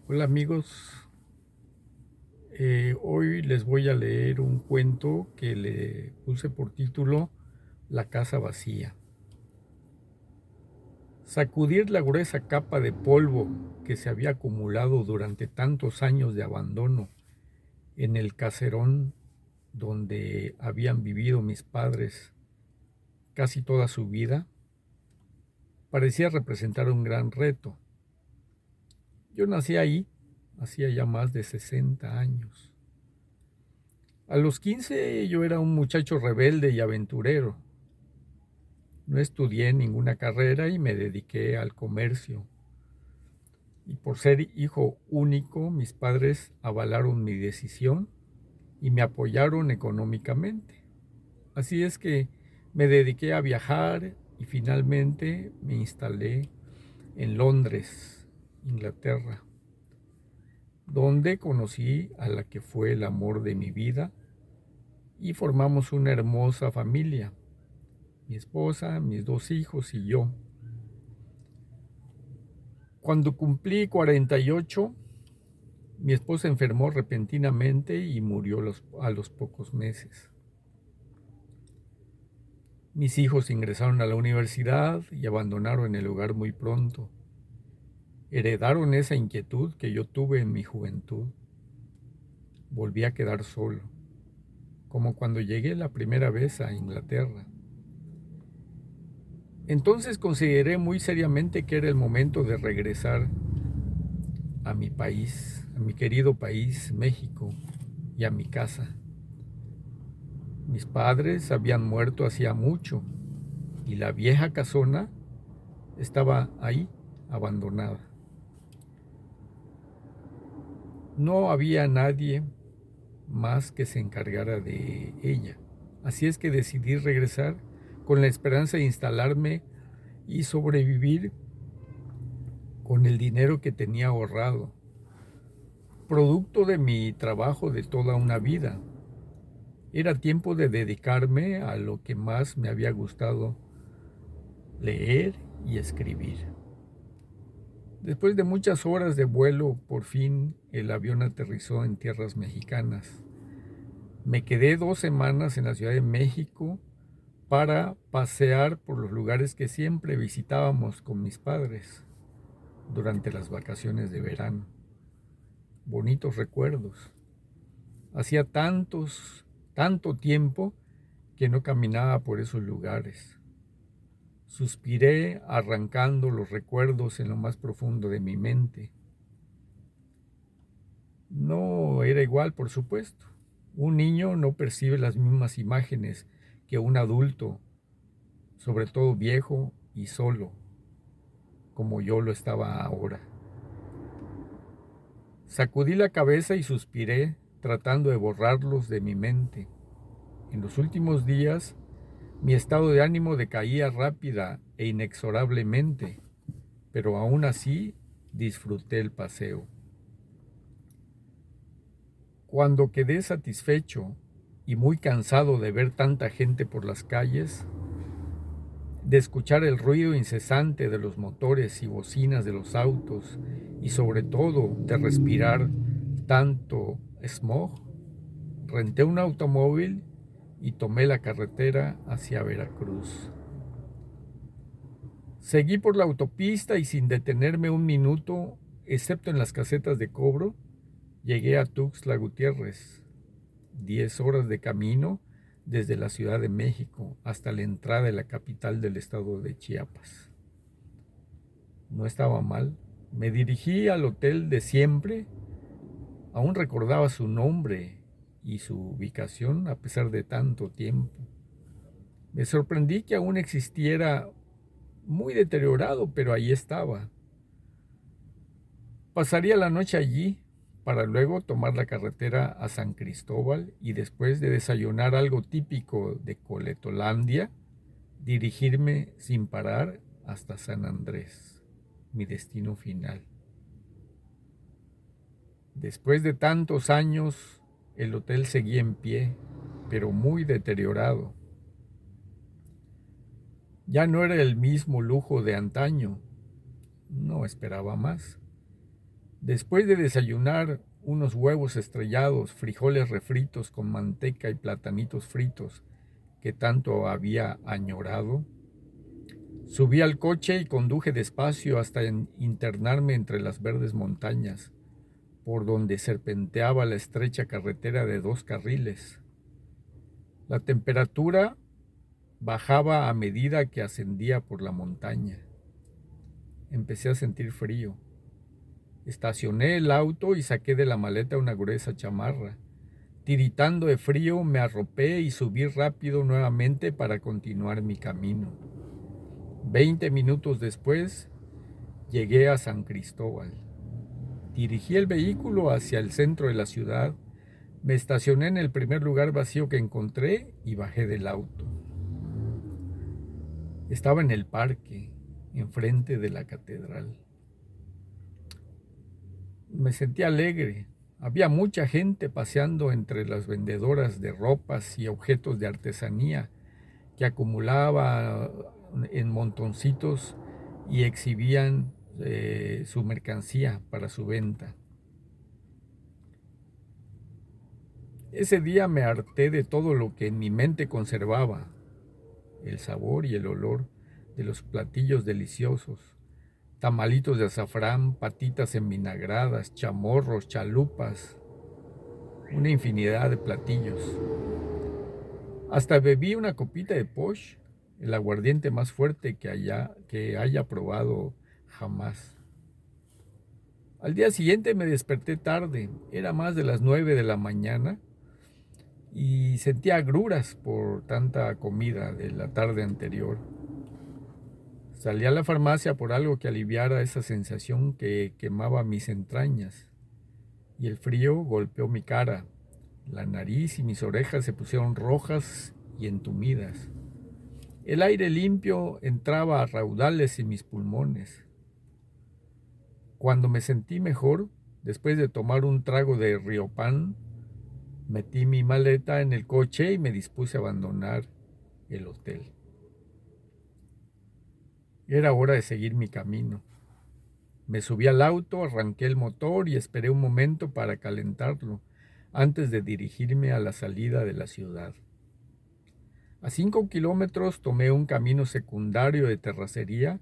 Hola amigos, hoy les voy a leer un cuento que le puse por título La casa vacía. Sacudir la gruesa capa de polvo que se había acumulado durante tantos años de abandono en el caserón donde habían vivido mis padres casi toda su vida, parecía representar un gran reto. Yo nací ahí, hacía ya más de 60 años. A los 15 yo era un muchacho rebelde y aventurero. No estudié ninguna carrera y me dediqué al comercio. Y por ser hijo único, mis padres avalaron mi decisión y me apoyaron económicamente. Así es que me dediqué a viajar y finalmente me instalé en Londres, Inglaterra, donde conocí a la que fue el amor de mi vida y formamos una hermosa familia, mi esposa, mis dos hijos y yo. Cuando cumplí 48, mi esposa enfermó repentinamente y murió a los pocos meses. Mis hijos ingresaron a la universidad y abandonaron el hogar muy pronto. Heredaron esa inquietud que yo tuve en mi juventud. Volví a quedar solo, como cuando llegué la primera vez a Inglaterra. Entonces consideré muy seriamente que era el momento de regresar a mi país, a mi querido país, México, y a mi casa. Mis padres habían muerto hacía mucho y la vieja casona estaba ahí, abandonada. No había nadie más que se encargara de ella. Así es que decidí regresar con la esperanza de instalarme y sobrevivir con el dinero que tenía ahorrado, producto de mi trabajo de toda una vida. Era tiempo de dedicarme a lo que más me había gustado, leer y escribir. Después de muchas horas de vuelo, por fin el avión aterrizó en tierras mexicanas. Me quedé 2 semanas en la Ciudad de México para pasear por los lugares que siempre visitábamos con mis padres durante las vacaciones de verano. Bonitos recuerdos. Hacía tanto tiempo que no caminaba por esos lugares. Suspiré arrancando los recuerdos en lo más profundo de mi mente. No era igual, por supuesto. Un niño no percibe las mismas imágenes que un adulto, sobre todo viejo y solo, como yo lo estaba ahora. Sacudí la cabeza y suspiré, tratando de borrarlos de mi mente. En los últimos días, mi estado de ánimo decaía rápida e inexorablemente, pero aún así disfruté el paseo. Cuando quedé satisfecho y muy cansado de ver tanta gente por las calles, de escuchar el ruido incesante de los motores y bocinas de los autos y sobre todo de respirar tanto smog, renté un automóvil y tomé la carretera hacia Veracruz. Seguí por la autopista y sin detenerme un minuto, excepto en las casetas de cobro, llegué a Tuxtla Gutiérrez. 10 horas de camino desde la Ciudad de México hasta la entrada de la capital del estado de Chiapas. No estaba mal. Me dirigí al hotel de siempre. Aún recordaba su nombre y su ubicación a pesar de tanto tiempo. Me sorprendí que aún existiera, muy deteriorado, pero ahí estaba. Pasaría la noche allí para luego tomar la carretera a San Cristóbal y después de desayunar algo típico de Coletolandia, dirigirme sin parar hasta San Andrés, mi destino final. Después de tantos años, el hotel seguía en pie, pero muy deteriorado. Ya no era el mismo lujo de antaño. No esperaba más. Después de desayunar unos huevos estrellados, frijoles refritos con manteca y platanitos fritos que tanto había añorado, subí al coche y conduje despacio hasta internarme entre las verdes montañas, por donde serpenteaba la estrecha carretera de 2 carriles. La temperatura bajaba a medida que ascendía por la montaña. Empecé a sentir frío. Estacioné el auto y saqué de la maleta una gruesa chamarra. Tiritando de frío, me arropé y subí rápido nuevamente para continuar mi camino. 20 minutos después, llegué a San Cristóbal. Dirigí el vehículo hacia el centro de la ciudad, me estacioné en el primer lugar vacío que encontré y bajé del auto. Estaba en el parque, enfrente de la catedral. Me sentí alegre. Había mucha gente paseando entre las vendedoras de ropas y objetos de artesanía que acumulaba en montoncitos y exhibían su mercancía para su venta. Ese día me harté de todo lo que en mi mente conservaba, el sabor y el olor de los platillos deliciosos, tamalitos de azafrán, patitas envinagradas, chamorros, chalupas, una infinidad de platillos. Hasta bebí una copita de Posh, el aguardiente más fuerte que haya probado jamás. Al día siguiente me desperté tarde, era más de las 9 de la mañana y sentía agruras por tanta comida de la tarde anterior. Salí a la farmacia por algo que aliviara esa sensación que quemaba mis entrañas y el frío golpeó mi cara. La nariz y mis orejas se pusieron rojas y entumidas. El aire limpio entraba a raudales en mis pulmones. Cuando me sentí mejor, después de tomar un trago de Riopan, metí mi maleta en el coche y me dispuse a abandonar el hotel. Era hora de seguir mi camino. Me subí al auto, arranqué el motor y esperé un momento para calentarlo antes de dirigirme a la salida de la ciudad. A 5 kilómetros tomé un camino secundario de terracería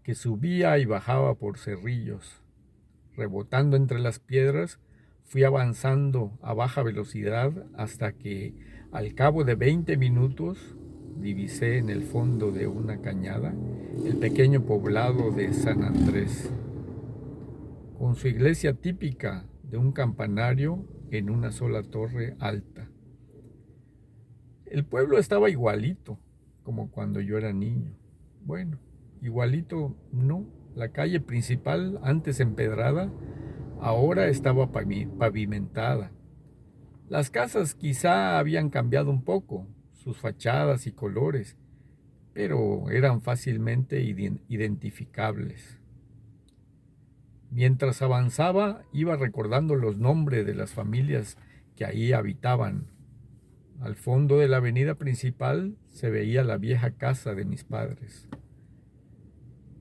que subía y bajaba por cerrillos. Rebotando entre las piedras, fui avanzando a baja velocidad hasta que, al cabo de 20 minutos, divisé en el fondo de una cañada el pequeño poblado de San Andrés, con su iglesia típica de un campanario en una sola torre alta. El pueblo estaba igualito, como cuando yo era niño. Bueno, igualito no. La calle principal, antes empedrada, ahora estaba pavimentada. Las casas quizá habían cambiado un poco, sus fachadas y colores, pero eran fácilmente identificables. Mientras avanzaba, iba recordando los nombres de las familias que ahí habitaban. Al fondo de la avenida principal se veía la vieja casa de mis padres,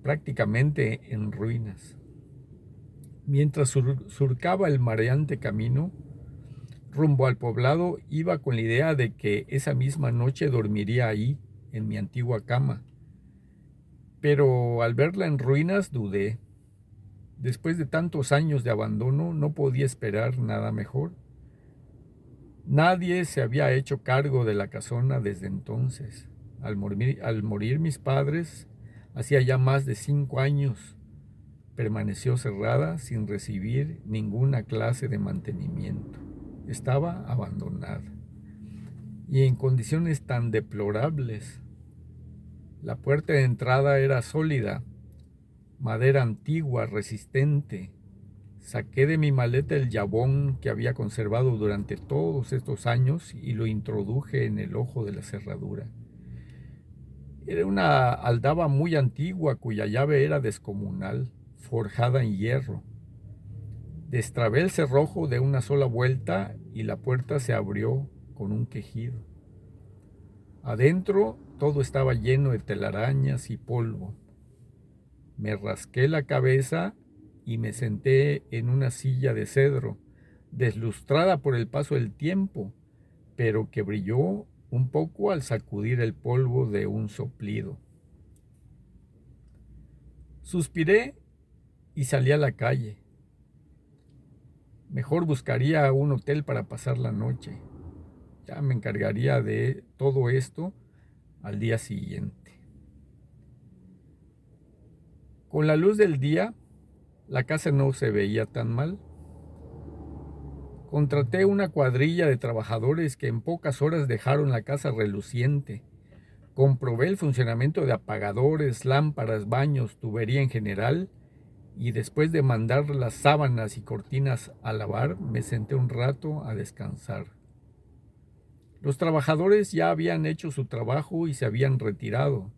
prácticamente en ruinas. Mientras surcaba el mareante camino rumbo al poblado, iba con la idea de que esa misma noche dormiría ahí, en mi antigua cama. Pero al verla en ruinas dudé. Después de tantos años de abandono, no podía esperar nada mejor. Nadie se había hecho cargo de la casona desde entonces. Al morir mis padres, hacía ya más de 5 años, permaneció cerrada sin recibir ninguna clase de mantenimiento. Estaba abandonada y en condiciones tan deplorables. La puerta de entrada era sólida, madera antigua, resistente. Saqué de mi maleta el jabón que había conservado durante todos estos años y lo introduje en el ojo de la cerradura. Era una aldaba muy antigua cuya llave era descomunal, forjada en hierro. Destrabé el cerrojo de una sola vuelta y la puerta se abrió con un quejido. Adentro todo estaba lleno de telarañas y polvo. Me rasqué la cabeza y me senté en una silla de cedro, deslustrada por el paso del tiempo, pero que brilló un poco al sacudir el polvo de un soplido. Suspiré y salí a la calle. Mejor buscaría un hotel para pasar la noche. Ya me encargaría de todo esto al día siguiente. Con la luz del día, la casa no se veía tan mal. Contraté una cuadrilla de trabajadores que en pocas horas dejaron la casa reluciente. Comprobé el funcionamiento de apagadores, lámparas, baños, tubería en general, y después de mandar las sábanas y cortinas a lavar, me senté un rato a descansar. Los trabajadores ya habían hecho su trabajo y se habían retirado.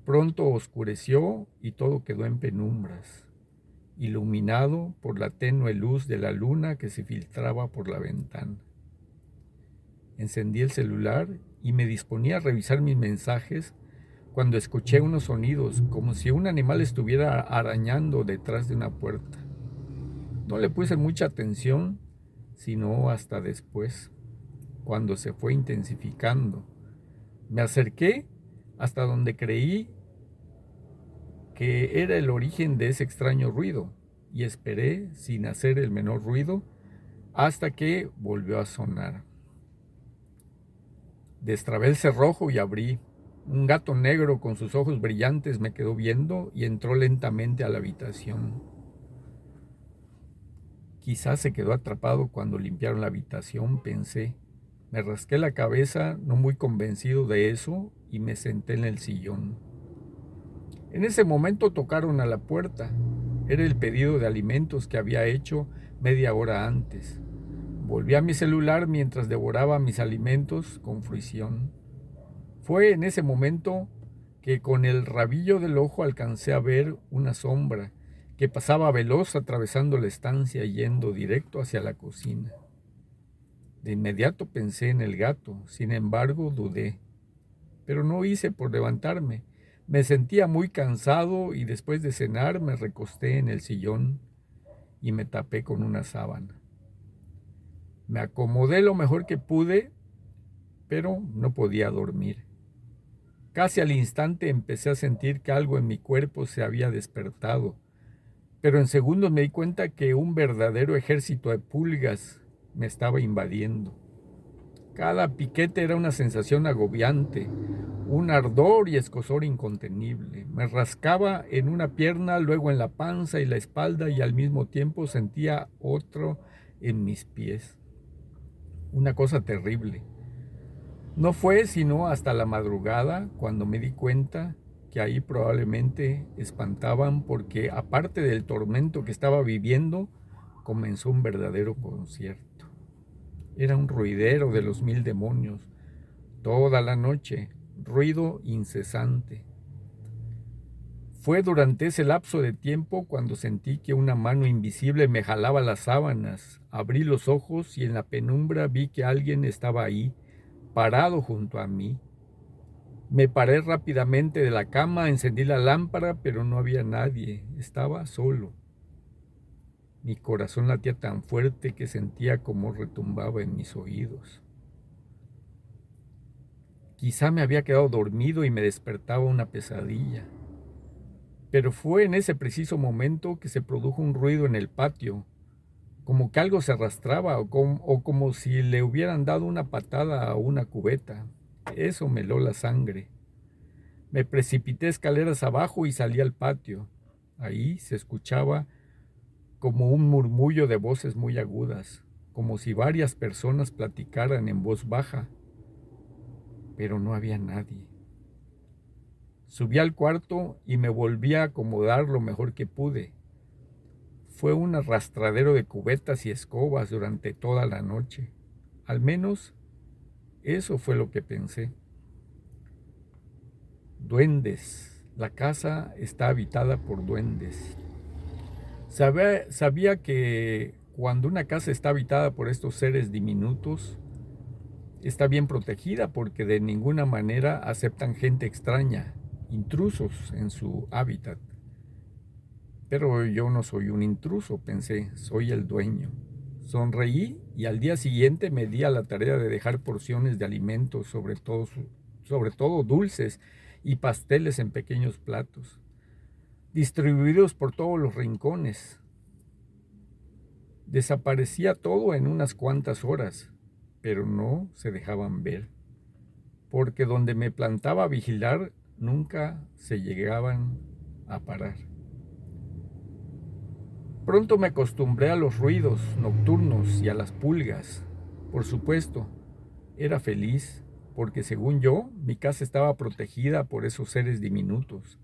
Pronto oscureció y todo quedó en penumbras, iluminado por la tenue luz de la luna que se filtraba por la ventana. Encendí el celular y me disponía a revisar mis mensajes cuando escuché unos sonidos, como si un animal estuviera arañando detrás de una puerta. No le puse mucha atención, sino hasta después, cuando se fue intensificando. Me acerqué hasta donde creí que era el origen de ese extraño ruido y esperé sin hacer el menor ruido hasta que volvió a sonar. Destrabé el cerrojo y abrí. Un gato negro con sus ojos brillantes me quedó viendo y entró lentamente a la habitación. Quizás se quedó atrapado cuando limpiaron la habitación, pensé. Me rasqué la cabeza, no muy convencido de eso, y me senté en el sillón. En ese momento tocaron a la puerta. Era el pedido de alimentos que había hecho media hora antes. Volví a mi celular mientras devoraba mis alimentos con fruición. Fue en ese momento que con el rabillo del ojo alcancé a ver una sombra que pasaba veloz atravesando la estancia yendo directo hacia la cocina. De inmediato pensé en el gato, sin embargo dudé, pero no hice por levantarme. Me sentía muy cansado y después de cenar me recosté en el sillón y me tapé con una sábana. Me acomodé lo mejor que pude, pero no podía dormir. Casi al instante empecé a sentir que algo en mi cuerpo se había despertado, pero en segundos me di cuenta que un verdadero ejército de pulgas me estaba invadiendo. Cada piquete era una sensación agobiante, un ardor y escozor incontenible. Me rascaba en una pierna, luego en la panza y la espalda y al mismo tiempo sentía otro en mis pies. Una cosa terrible. No fue sino hasta la madrugada cuando me di cuenta que ahí probablemente espantaban porque aparte del tormento que estaba viviendo, comenzó un verdadero concierto. Era un ruidero de los 1000 demonios, toda la noche, ruido incesante. Fue durante ese lapso de tiempo cuando sentí que una mano invisible me jalaba las sábanas. Abrí los ojos y en la penumbra vi que alguien estaba ahí, parado junto a mí. Me paré rápidamente de la cama, encendí la lámpara, pero no había nadie, estaba solo. Mi corazón latía tan fuerte que sentía como retumbaba en mis oídos. Quizá me había quedado dormido y me despertaba una pesadilla. Pero fue en ese preciso momento que se produjo un ruido en el patio, como que algo se arrastraba o como si le hubieran dado una patada a una cubeta. Eso me heló la sangre. Me precipité escaleras abajo y salí al patio. Ahí se escuchaba como un murmullo de voces muy agudas, como si varias personas platicaran en voz baja, pero no había nadie. Subí al cuarto y me volví a acomodar lo mejor que pude. Fue un arrastradero de cubetas y escobas durante toda la noche. Al menos eso fue lo que pensé. Duendes. La casa está habitada por duendes. Sabía que cuando una casa está habitada por estos seres diminutos, está bien protegida porque de ninguna manera aceptan gente extraña, intrusos en su hábitat. Pero yo no soy un intruso, pensé, soy el dueño. Sonreí y al día siguiente me di a la tarea de dejar porciones de alimentos, sobre todo dulces y pasteles en pequeños platos, distribuidos por todos los rincones. Desaparecía todo en unas cuantas horas, pero no se dejaban ver, porque donde me plantaba a vigilar nunca se llegaban a parar. Pronto me acostumbré a los ruidos nocturnos y a las pulgas. Por supuesto, era feliz, porque según yo, mi casa estaba protegida por esos seres diminutos,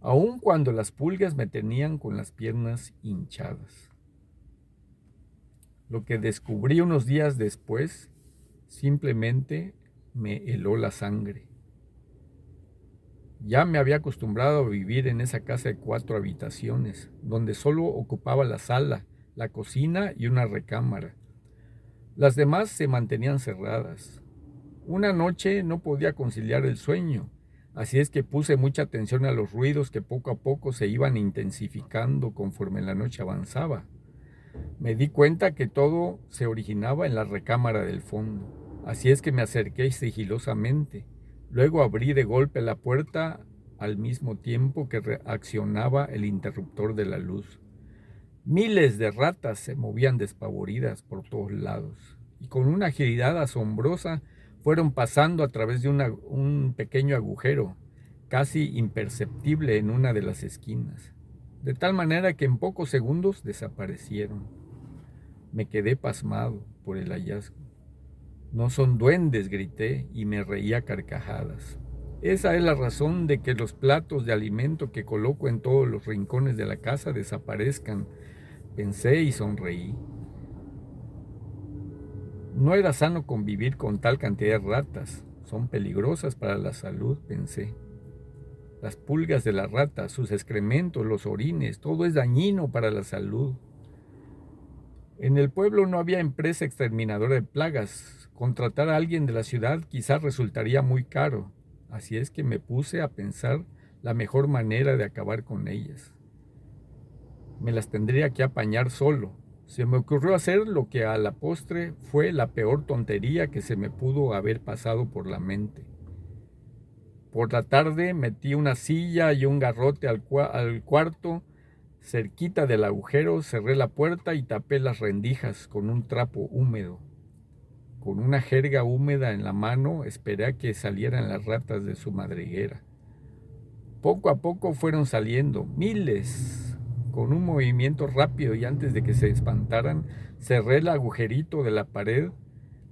aun cuando las pulgas me tenían con las piernas hinchadas. Lo que descubrí unos días después simplemente me heló la sangre. Ya me había acostumbrado a vivir en esa casa de 4 habitaciones, donde solo ocupaba la sala, la cocina y una recámara. Las demás se mantenían cerradas. Una noche no podía conciliar el sueño, así es que puse mucha atención a los ruidos que poco a poco se iban intensificando conforme la noche avanzaba. Me di cuenta que todo se originaba en la recámara del fondo, así es que me acerqué sigilosamente. Luego abrí de golpe la puerta al mismo tiempo que reaccionaba el interruptor de la luz. Miles de ratas se movían despavoridas por todos lados y con una agilidad asombrosa fueron pasando a través de un pequeño agujero, casi imperceptible en una de las esquinas, de tal manera que en pocos segundos desaparecieron. Me quedé pasmado por el hallazgo. No son duendes, grité y me reí a carcajadas. Esa es la razón de que los platos de alimento que coloco en todos los rincones de la casa desaparezcan, pensé y sonreí. No era sano convivir con tal cantidad de ratas. Son peligrosas para la salud, pensé. Las pulgas de la rata, sus excrementos, los orines, todo es dañino para la salud. En el pueblo no había empresa exterminadora de plagas. Contratar a alguien de la ciudad quizás resultaría muy caro. Así es que me puse a pensar la mejor manera de acabar con ellas. Me las tendría que apañar solo. Se me ocurrió hacer lo que a la postre fue la peor tontería que se me pudo haber pasado por la mente. Por la tarde metí una silla y un garrote al cuarto. Cerquita del agujero cerré la puerta y tapé las rendijas con un trapo húmedo. Con una jerga húmeda en la mano esperé a que salieran las ratas de su madriguera. Poco a poco fueron saliendo, miles. Con un movimiento rápido y antes de que se espantaran, cerré el agujerito de la pared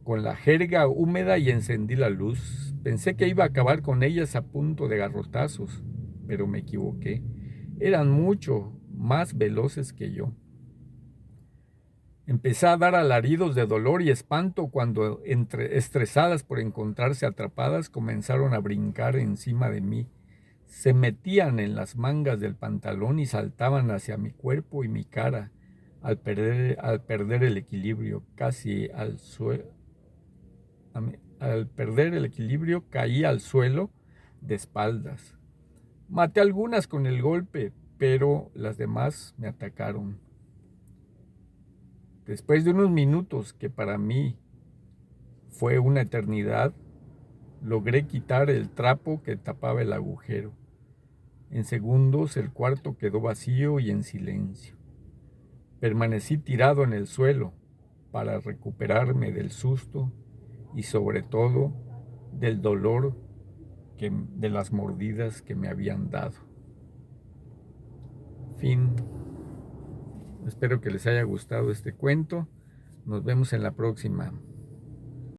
con la jerga húmeda y encendí la luz. Pensé que iba a acabar con ellas a punto de garrotazos, pero me equivoqué. Eran mucho más veloces que yo. Empecé a dar alaridos de dolor y espanto cuando, estresadas por encontrarse atrapadas, comenzaron a brincar encima de mí. Se metían en las mangas del pantalón y saltaban hacia mi cuerpo y mi cara. Al perder el equilibrio, al perder el equilibrio, caí al suelo de espaldas. Maté algunas con el golpe, pero las demás me atacaron. Después de unos minutos, que para mí fue una eternidad, logré quitar el trapo que tapaba el agujero. En segundos el cuarto quedó vacío y en silencio. Permanecí tirado en el suelo para recuperarme del susto y sobre todo del dolor de las mordidas que me habían dado. Fin. Espero que les haya gustado este cuento. Nos vemos en la próxima.